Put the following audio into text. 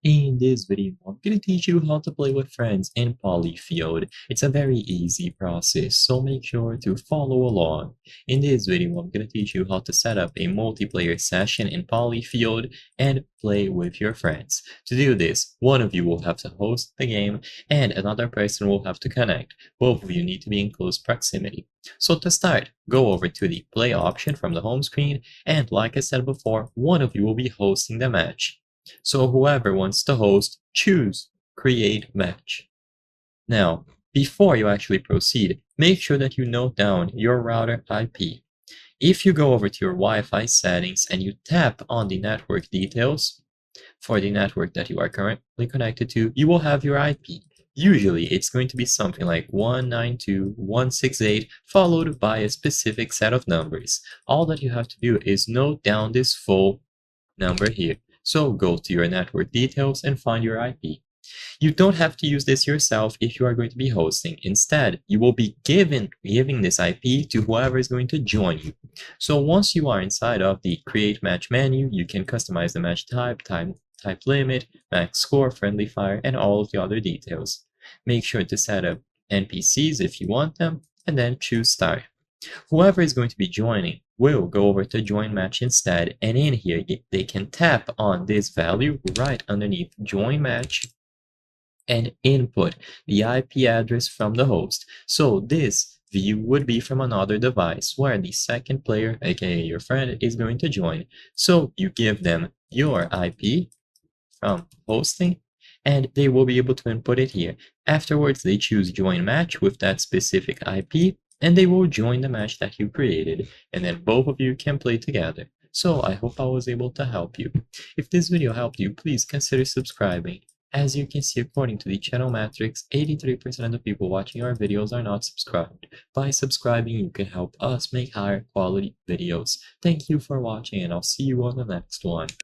In this video, I'm going to teach you how to play with friends in Polyfield. It's a very easy process, so make sure to follow along. In this video, I'm going to teach you how to set up a multiplayer session in Polyfield and play with your friends. To do this, one of you will have to host the game and another person will have to connect. Both of you need to be in close proximity. So to start, go over to the play option from the home screen, and like I said before, one of you will be hosting the match. So whoever wants to host, choose Create Match. Now, before you actually proceed, make sure that you note down your router IP. If you go over to your Wi-Fi settings and you tap on the network details for the network that you are currently connected to, you will have your IP. Usually, it's going to be something like 192.168 followed by a specific set of numbers. All that you have to do is note down this full number here. So go to your network details and find your IP. You don't have to use this yourself if you are going to be hosting. Instead, you will be giving this IP to whoever is going to join you. So once you are inside of the Create Match menu, you can customize the match type, type limit, max score, friendly fire, and all of the other details. Make sure to set up NPCs if you want them, and then choose Start. Whoever is going to be joining will go over to Join Match instead, and in here they can tap on this value right underneath Join Match and input the IP address from the host. So this view would be from another device where the second player, aka your friend, is going to join. So you give them your IP from hosting, and they will be able to input it here. Afterwards, they choose Join Match with that specific IP, and they will join the match that you created, and then both of you can play together. So I hope I was able to help you. If this video helped you, please consider subscribing. As you can see, according to the channel metrics, 83% of the people watching our videos are not subscribed. By subscribing, you can help us make higher quality videos. Thank you for watching, and I'll see you on the next one.